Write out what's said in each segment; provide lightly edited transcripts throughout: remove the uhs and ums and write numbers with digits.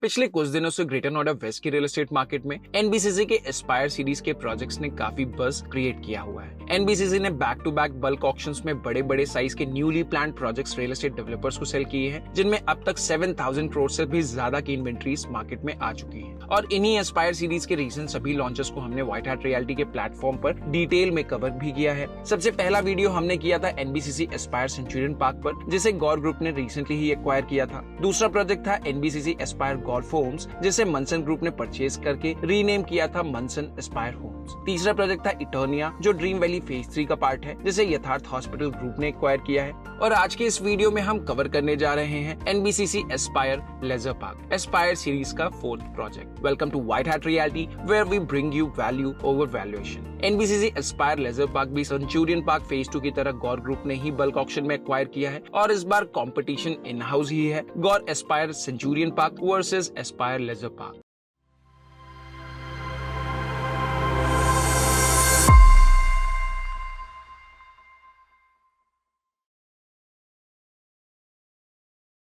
पिछले कुछ दिनों से ग्रेटर नोएडा वेस्ट के रियल एस्टेट मार्केट में एनबीसीसी के एस्पायर सीरीज के प्रोजेक्ट्स ने काफी बज़ क्रिएट किया हुआ है। एनबीसीसी ने back to back bulk auctions में बड़े बड़े साइज के newly planned projects real estate developers को सेल किए हैं, जिनमें अब तक 7,000 करोड़ से भी ज्यादा की इन्वेंट्रीज मार्केट में आ चुकी है। और इन्हीं एस्पायर सीरीज के रीजन सभी लॉन्चेस को हमने व्हाइट हैट रियलिटी के प्लेटफॉर्म पर डिटेल में कवर भी किया है। सबसे पहला वीडियो हमने किया था एनबीसीसी एस्पायर सेंचुरियन पार्क पर, जिसे गौर ग्रुप ने रिसेंटली ही एक्वायर किया था। दूसरा प्रोजेक्ट था एनबीसीसी एस्पायर गोल्फ होम्स, जिसे मनसन ग्रुप ने परचेज करके रीनेम किया था मनसन एस्पायर होम्स। तीसरा प्रोजेक्ट था इटर्निया, जो ड्रीम वैली फेज 3 का पार्ट है, जिसे यथार्थ हॉस्पिटल ग्रुप ने एक्वायर किया है। और आज के इस वीडियो में हम कवर करने जा रहे हैं NBCC Aspire laser park, Aspire series का 4th project. Welcome to White Hat Realty, where we bring you value over valuation. NBCC Aspire laser park भी सेंचुरियन पार्क फेज 2 की तरह गौर ग्रुप ने ही बल्क ऑक्शन में एक्वायर किया है, और इस बार कंपटीशन इन हाउस ही है, Gaur Aspire Centurion park versus Aspire laser Park.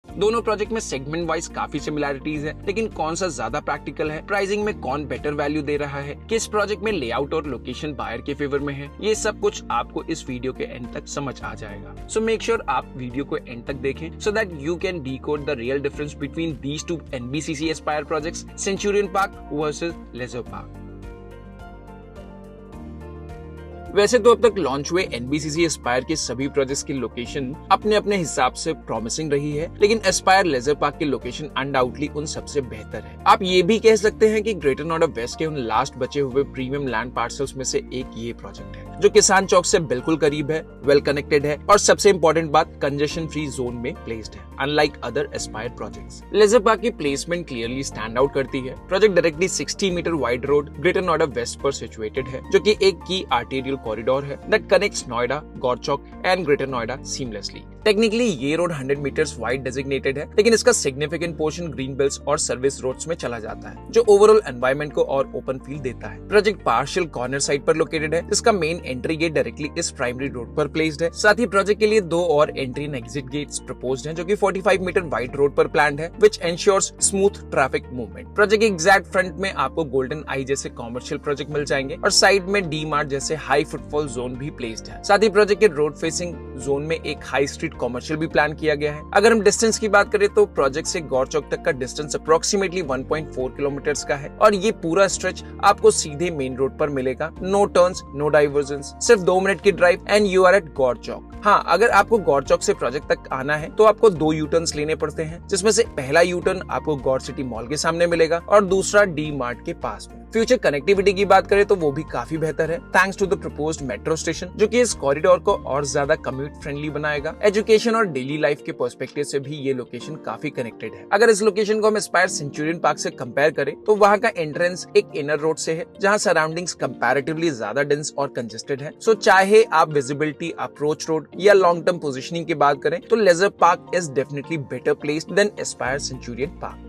दोनों प्रोजेक्ट में सेगमेंट वाइज काफी सिमिलैरिटीज है, लेकिन कौन सा ज्यादा प्रैक्टिकल है, प्राइसिंग में कौन बेटर वैल्यू दे रहा है, किस प्रोजेक्ट में लेआउट और लोकेशन बायर के फेवर में है, ये सब कुछ आपको इस वीडियो के एंड तक समझ आ जाएगा। सो मेक श्योर आप वीडियो को एंड तक देखें, so that you can decode the real difference between these two NBCC Aspire projects, Centurion park versus leisure park. वैसे तो अब तक लॉन्च हुए एनबीसीसी एस्पायर के सभी प्रोजेक्ट्स की लोकेशन अपने अपने हिसाब से प्रॉमिसिंग रही है, लेकिन एस्पायर लेजर पार्क की लोकेशन अनडाउटली उन सबसे बेहतर है। आप ये भी कह सकते हैं कि ग्रेटर नोएडा वेस्ट के उन लास्ट बचे हुए प्रीमियम लैंड पार्सल्स में से एक ये प्रोजेक्ट है, जो किसान चौक से बिल्कुल करीब है, वेल कनेक्टेड है, और सबसे इम्पोर्टेंट बात, कंजेशन फ्री जोन में प्लेस्ड है, unlike other Aspire projects. Leisure park की प्लेसमेंट क्लियरली स्टैंड आउट करती है। Project directly 60 meter wide road Greater Noida west पर सिचुएटेड है, जो कि एक की आर्टेरियल कॉरिडोर है that connects Noida, Gorchok and Greater Noida seamlessly. Technically ये रोड 100 मीटर्स वाइड डेजिग्नेटेड है, लेकिन इसका सिग्निफिकेंट पोर्शन ग्रीन बेल्ट्स और सर्विस रोड्स में चला जाता है, जो ओवरऑल एनवायरनमेंट को और ओपन फील देता है। प्रोजेक्ट पार्शियल कॉर्नर साइड पर लोकेटेड है, जिसका मेन एंट्री गेट डायरेक्टली इस प्राइमरी रोड पर प्लेस्ड है। साथ ही प्रोजेक्ट के लिए 2 और entry and exit gates proposed हैं, जो कि 45 मीटर वाइड रोड पर प्लान्ड है, which ensures smooth traffic movement. Project के एग्जैक्ट फ्रंट में आपको गोल्डन आई जैसे कॉमर्शियल प्रोजेक्ट मिल जाएंगे, और साइड में डी मार्ट जैसे हाई फुटफॉल जोन भी प्लेस्ड है। साथ ही प्रोजेक्ट के रोड फेसिंग जोन में एक हाई स्ट्रीट कॉमर्शियल भी प्लान किया गया है। अगर हम डिस्टेंस की बात करें तो प्रोजेक्ट से गौर चौक तक का डिस्टेंस अप्रोक्सीमेटली 1.4 किलोमीटर्स का है, और ये पूरा स्ट्रेच आपको सीधे मेन रोड पर मिलेगा। नो टर्न्स, नो डाइवर्जन्स, सिर्फ 2 मिनट की drive and you are at Gaur Chowk. हाँ, अगर आपको गौर चौक से प्रोजेक्ट तक आना है तो आपको 2 यू टर्न्स लेने पड़ते हैं, जिसमें से पहला यू टर्न आपको गौर सिटी मॉल के सामने मिलेगा और दूसरा डी मार्ट के पास में। फ्यूचर कनेक्टिविटी की बात करें तो वो भी काफी बेहतर है, thanks to the proposed metro station, जो कि इस कॉरिडोर को और ज्यादा कम्यूट फ्रेंडली बनाएगा। एजुकेशन और डेली लाइफ के पर्सपेक्टिव से भी ये लोकेशन काफी कनेक्टेड है। अगर इस लोकेशन को हम एस्पायर सेंचुरियन पार्क से कंपेयर करें तो वहाँ का एंट्रेंस एक इनर रोड से है, जहाँ सराउंडिंग्स कंपैरेटिवली ज्यादा डेंस और कंजेस्टेड है। सो चाहे आप विजिबिलिटी, अप्रोच रोड या लॉन्ग टर्म पोजिशनिंग की बात करें तो leisure park is definitely better placed than Aspire Centurion park.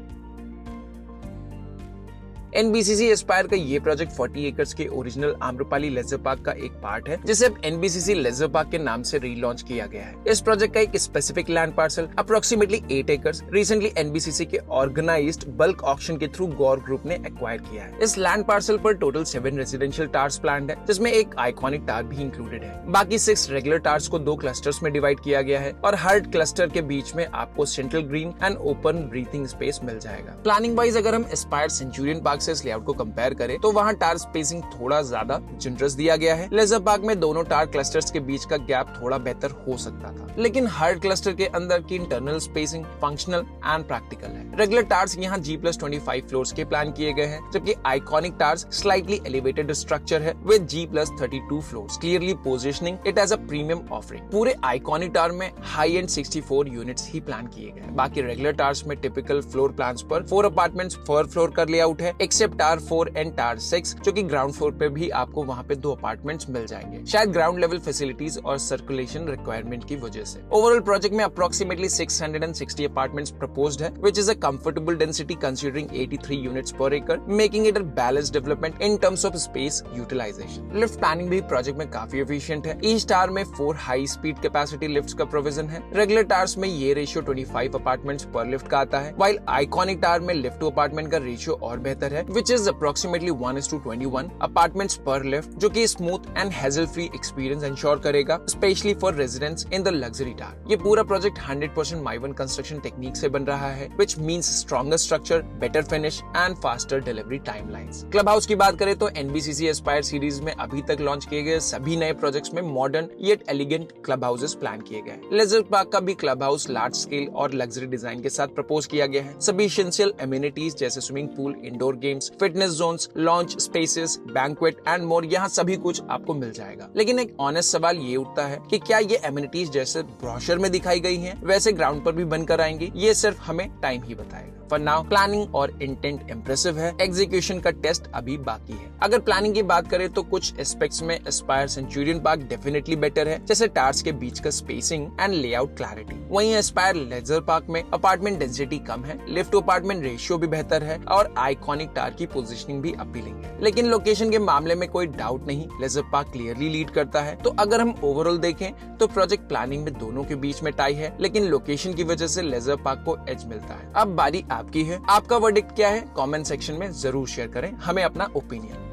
NBCC Aspire का ये प्रोजेक्ट 40 एकर्स के ओरिजिनल आम्रपाली लेजर पार्क का एक पार्ट है, जिसे अब एनबीसीसी लेजर पार्क के नाम से रीलॉन्च किया गया है। इस प्रोजेक्ट का एक specific land parcel approximately 8 acres recently NBCC के ऑर्गेनाइज्ड बल्क ऑक्शन के थ्रू गौर ग्रुप ने एक्वायर किया है। इस लैंड पार्सल पर टोटल 7 रेजिडेंशियल टावर्स प्लान्ड है, जिसमें एक आइकॉनिक टावर भी इंक्लूडेड है। बाकी 6 रेगुलर टावर्स को 2 क्लस्टर्स में डिवाइड किया गया है, और हर क्लस्टर के बीच में आपको central green and open breathing space मिल जाएगा। प्लानिंग वाइज अगर हम एस्पायर सेंचुरियन पार्क से इस लेआउट को कंपेयर करें तो वहाँ टावर स्पेसिंग थोड़ा ज्यादा जनरस दिया गया है। लेजर पार्क में दोनों टावर क्लस्टर्स के बीच का गैप थोड़ा बेहतर हो सकता था, लेकिन हर क्लस्टर के अंदर की internal spacing functional and practical है। रेगुलर टावर्स यहाँ G+25 फ्लोर्स के प्लान किए गए हैं, जबकि iconic towers slightly elevated structure है with G+32 floors, clearly positioning it as a premium offering. पूरे आइकॉनिक टावर में हाई एंड 64 यूनिट्स ही प्लान किए गए। बाकी रेगुलर टावर्स में टिपिकल फ्लोर प्लान्स पर 4 अपार्टमेंट्स पर फ्लोर का लेआउट है, एक एक्सेप्ट टावर 4 एंड टावर 6, जो कि ग्राउंड फ्लोर पे भी आपको वहाँ पे 2 अपार्टमेंट्स मिल जाएंगे, शायद ग्राउंड लेवल फैसिलिटीज और सर्कुलेशन रिक्वायरमेंट की वजह से। ओवरऑल प्रोजेक्ट में अप्रोक्सीमेटली 660 अपार्टमेंट्स प्रपोज्ड है, which is a comfortable density considering 83 units per acre, making it a balanced development in terms of space utilization. Lift planning भी project में काफी efficient है। ईच टावर में 4 हाई स्पीड कैपेसिटी लिफ्ट्स का provision है। Regular towers में ये ratio 25 apartments पर लिफ्ट का आता है, while आइकॉनिक टावर में लिफ्ट टू अपार्टमेंट का रेशियो और बेहतर है, which is approximately 1:21 अपार्टमेंट्स पर लिफ्ट, जो कि smooth and hassle free experience ensure करेगा, specially for residents in the luxury tower. ये पूरा प्रोजेक्ट 100% माइवन कंस्ट्रक्शन टेक्निक से बन रहा है, which means stronger structure, better finish and faster delivery timelines. Club house की बात करें तो NBCC एस्पायर सीरीज में अभी तक लॉन्च किए गए सभी नए प्रोजेक्ट्स में modern yet elegant club houses plan किए गए। लेजर पार्क का भी क्लब हाउस लार्ज स्केल और लग्जरी डिजाइन के साथ प्रपोज किया गया है। सभी एसेंशियल एमिनिटीज जैसे swimming pool, indoor games, fitness zones, lounge spaces, banquet and more, यहाँ सभी कुछ आपको मिल जाएगा। लेकिन एक ऑनेस्ट सवाल ये उठता है कि क्या ये एमिनिटीज जैसे ब्रोशर में दिखाई गई हैं, वैसे ग्राउंड पर भी बनकर आएंगी? ये सिर्फ हमें टाइम ही बताएगा। फॉर नाउ प्लानिंग और इंटेंट इंप्रेसिव है, एग्जीक्यूशन का टेस्ट अभी बाकी है। अगर प्लानिंग की बात करें तो कुछ एस्पेक्ट्स में Aspire Centurion park definitely better है, जैसे टावर्स के बीच का स्पेसिंग एंड लेआउट क्लैरिटी। वहीं एस्पायर लेजर पार्क में अपार्टमेंट डेंसिटी कम है, लिफ्ट टू अपार्टमेंट रेशियो भी बेहतर है और आइकॉनिक टावर की पोजीशनिंग भी अपीलिंग है। लेकिन लोकेशन के मामले में कोई डाउट नहीं, लेजर पार्क क्लियरली लीड करता है। तो अगर हम ओवरऑल देखें तो प्रोजेक्ट प्लानिंग में दोनों के बीच में टाई है, लेकिन लोकेशन की वजह से लेजर पार्क को एज मिलता है। अब बारी आपकी है, आपका वर्डिक्ट क्या है? कमेंट सेक्शन में जरूर शेयर करें हमें अपना ओपिनियन।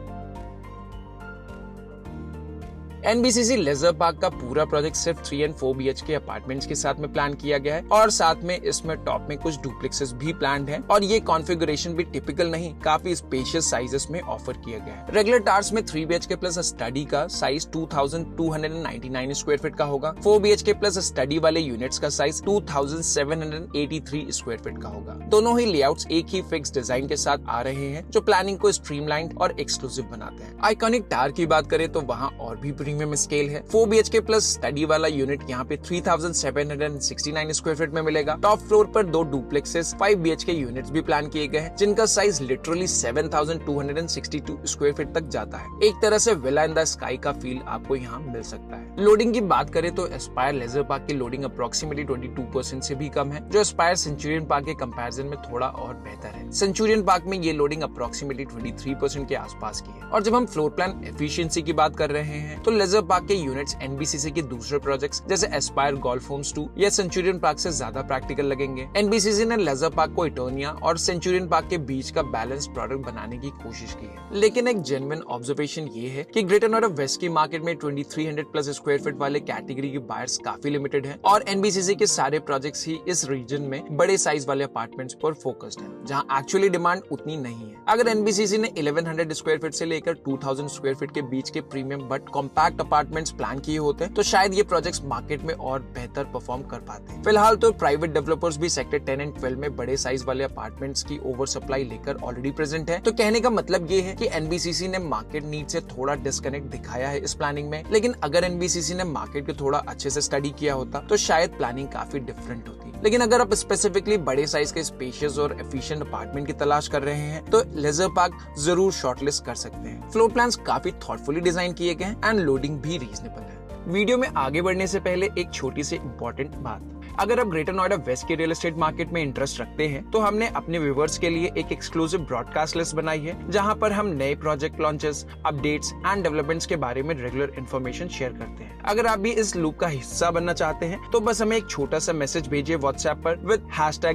NBCC लेजर पार्क का पूरा प्रोजेक्ट सिर्फ 3 और 4 BHK अपार्टमेंट्स के साथ में प्लान किया गया है और साथ में इसमें टॉप में कुछ डुप्लेक्सेस भी प्लान्ड है और ये कॉन्फ़िगरेशन भी टिपिकल नहीं, काफी स्पेशियस साइजेस में ऑफर किया गया है। रेगुलर टावर्स में 3 BHK प्लस स्टडी का साइज 2299 स्क्वायर फीट का होगा। 4 BHK प्लस स्टडी वाले यूनिट्स का साइज 2783 स्क्वायर फीट का होगा। दोनों ही लेआउट्स एक ही फिक्स डिजाइन के साथ आ रहे हैं, जो प्लानिंग को स्ट्रीमलाइन्ड और एक्सक्लूसिव बनाते हैं। आइकॉनिक टावर की बात करें तो वहाँ और भी प्रीमियम स्केल है। 4 BHK प्लस स्टडी वाला यूनिट यहाँ पे 3769 स्क्वायर फीट में मिलेगा। टॉप फ्लोर पर 2 डुप्लेक्सेस 5 BHK यूनिट्स भी प्लान किए गए हैं, जिनका साइज लिटरली 7262 स्क्वायर फीट तक जाता है। एक तरह से विला इन द स्काई का फील आपको यहाँ मिल सकता है। लोडिंग की बात करें तो एस्पायर लेजर पार्क की लोडिंग अप्रोक्सीमेटली 22% से भी कम है, जो एस्पायर सेंचुरियन पार्क के कंपैरिजन में थोड़ा और बेहतर है। सेंचुरियन पार्क में ये लोडिंग अप्रोक्सीमेटली 23% के आसपास की है। और जब हम फ्लोर प्लान एफिशिएंसी की बात कर रहे हैं तो लेजर पार्क के यूनिट्स NBCC के दूसरे प्रोजेक्ट्स जैसे एस्पायर गोल्फ होम्स 2 या सेंचुरियन पार्क से ज्यादा प्रैक्टिकल लगेंगे। NBCC ने लेजर पार्क को इटोनिया और सेंचुरियन पार्क के बीच का बैलेंस प्रोडक्ट बनाने की कोशिश की है। लेकिन एक जेन्युइन ऑब्जर्वेशन ये है कि ग्रेटर नोएडा वेस्ट की मार्केट में 2300 प्लस स्क्वायर फीट वाले कैटेगरी के बायर्स काफी लिमिटेड है और NBCC के सारे प्रोजेक्ट्स ही इस रीजन में बड़े साइज वाले अपार्टमेंट्स पर फोकस्ड है, जहां एक्चुअली डिमांड उतनी नहीं है। अगर NBCC ने 1100 स्क्वायर फीट से लेकर 2000 स्क्वायर फीट के बीच के premium but compact apartments plan किए होते तो शायद ये प्रोजेक्ट्स मार्केट में और बेहतर परफॉर्म कर पाते। फिलहाल तो प्राइवेट डेवलपर्स भी सेक्टर 10 एंड 12 में बड़े साइज वाले अपार्टमेंट्स की ओवर सप्लाई लेकर ऑलरेडी प्रेजेंट है। तो कहने का मतलब ये है कि NBCC ने मार्केट नीड से थोड़ा डिस्कनेक्ट दिखाया है इस प्लानिंग में। लेकिन अगर NBCC ने मार्केट को थोड़ा अच्छे से स्टडी किया होता तो शायद प्लानिंग काफी डिफरेंट होती। लेकिन अगर आप स्पेसिफिकली बड़े साइज के स्पेशियस और एफिशिएंट अपार्टमेंट की तलाश कर रहे हैं तो लेजर पार्क जरूर शॉर्टलिस्ट कर सकते हैं। फ्लोर प्लान्स काफी थॉटफुली डिजाइन किए गए हैं एंड लोडिंग भी रीजनेबल है। वीडियो में आगे बढ़ने से पहले एक छोटी सी इम्पोर्टेंट बात, अगर आप ग्रेटर नोएडा वेस्ट के रियल एस्टेट मार्केट में इंटरेस्ट रखते हैं तो हमने अपने व्यूअर्स के लिए एक एक्सक्लूसिव ब्रॉडकास्ट लिस्ट बनाई है, जहां पर हम नए project launches, updates and developments के बारे में रेगुलर इन्फॉर्मेशन शेयर करते हैं। अगर आप भी इस लूप का हिस्सा बनना चाहते हैं तो बस हमें एक छोटा सा मैसेज भेजिए व्हाट्सएप पर विद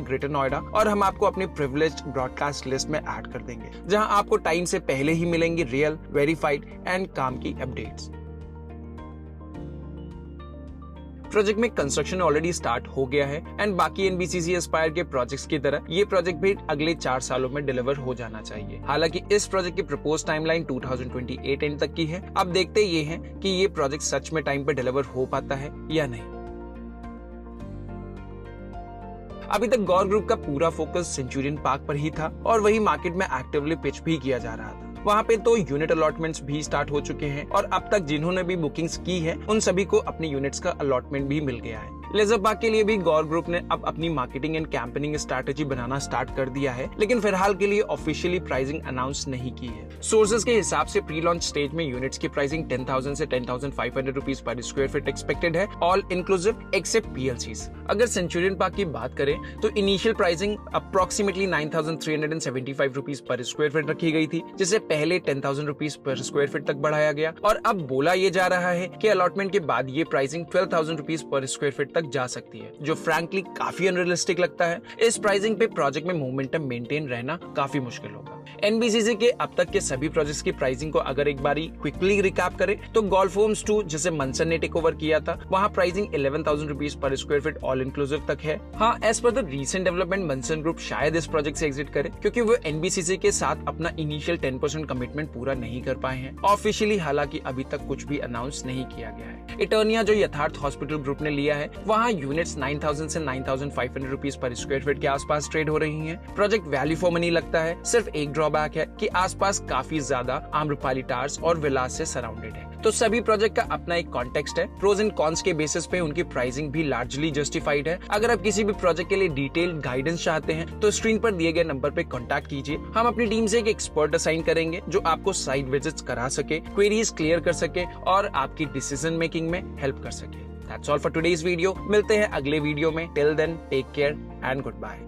#Greater Noida और हम आपको अपनी प्रिविलेज्ड ब्रॉडकास्ट लिस्ट में ऐड कर देंगे, जहां आपको टाइम से पहले ही मिलेंगी रियल, वेरीफाइड एंड काम की अपडेट्स। प्रोजेक्ट में कंस्ट्रक्शन ऑलरेडी स्टार्ट हो गया है एंड बाकी NBCC एस्पायर के प्रोजेक्ट्स की तरह ये प्रोजेक्ट भी अगले 4 सालों में डिलीवर हो जाना चाहिए। हालांकि इस प्रोजेक्ट की प्रपोज टाइमलाइन 2028 एंड तक की है। अब देखते ये हैं कि ये प्रोजेक्ट सच में टाइम पे डिलीवर हो पाता है या नहीं। अभी तक गौर ग्रुप का पूरा फोकस सेंचुरियन पार्क पर ही था और वही मार्केट में एक्टिवली पिच भी किया जा रहा था। वहाँ पे तो यूनिट अलॉटमेंट्स भी स्टार्ट हो चुके हैं और अब तक जिन्होंने भी बुकिंग्स की है उन सभी को अपने यूनिट्स का अलॉटमेंट भी मिल गया है। लेजर पार्क के लिए भी गौर ग्रुप ने अब अपनी marketing and campaigning strategy banana start कर दिया है, लेकिन फिलहाल के लिए ऑफिशियली प्राइसिंग अनाउंस नहीं की है। सोर्सेज के हिसाब से प्री लॉन्च स्टेज में यूनिट्स की प्राइसिंग 10,000 से 10,500 रुपीज पर स्क्वायर फीट एक्सपेक्टेड है, ऑल इंक्लूसिव एक्सेप्ट पीएलसीज। अगर सेंचुरियन पार्क की बात करें तो इनिशियल प्राइसिंग अप्रोक्सीमेटली 9,375 रुपीज पर स्क्वायर फीट रखी गई थी, जिसे पहले 10,000 रुपीज पर स्क्वायर फीट तक बढ़ाया गया और अब बोला यह जा रहा है कि अलॉटमेंट के बाद ये प्राइसिंग 12,000 रुपीज पर स्क्वायर फीट तक जा सकती है, जो फ्रैंकली काफी अनरियलिस्टिक लगता है। इस प्राइसिंग पे प्रोजेक्ट में मोमेंटम मेंटेन रहना काफी मुश्किल होगा। एनबीसीसी के अब तक के सभी प्रोजेक्ट्स की प्राइसिंग को अगर एक बारी क्विकली रिकैप करें तो गोल्फ होम्स 2 जिसे मंसन ने टेक ओवर किया था, वहां प्राइसिंग 11,000 रुपीज पर स्क्वायर फीट ऑल इंक्लूसिव तक है। हाँ, as per the recent development मंसन ग्रुप शायद इस प्रोजेक्ट से एग्जिट करे क्योंकि वो एनबीसीसी के साथ अपना इनिशियल 10% कमिटमेंट पूरा नहीं कर पाए हैं। ऑफिशियली हालांकि अभी तक कुछ भी अनाउंस नहीं किया गया है। इटर्निया जो यथार्थ हॉस्पिटल ग्रुप ने लिया है, वहाँ यूनिट्स 9,000 से 9,500 रुपीज पर स्क्वायर फीट के आसपास ट्रेड हो रही हैं। प्रोजेक्ट वैल्यू फॉर मनी लगता है। सिर्फ एक ड्रॉबैक है कि आसपास काफी ज्यादा आम्रपाली टावर्स और विलास से सराउंडेड है। तो सभी प्रोजेक्ट का अपना एक कॉन्टेक्स्ट है। प्रोज एंड कॉन्स के बेसिस पे उनकी प्राइसिंग भी लार्जली जस्टिफाइड है। अगर आप किसी भी प्रोजेक्ट के लिए डिटेल्ड गाइडेंस चाहते हैं तो स्क्रीन पर दिए गए नंबर पे कांटेक्ट कीजिए। हम अपनी टीम से एक एक्सपर्ट असाइन करेंगे जो आपको साइट विजिट्स करा सके, क्वेरीज क्लियर कर सके और आपकी डिसीजन मेकिंग में हेल्प कर सके। That's all for today's video. मिलते हैं अगले वीडियो में। Till then, take care and goodbye.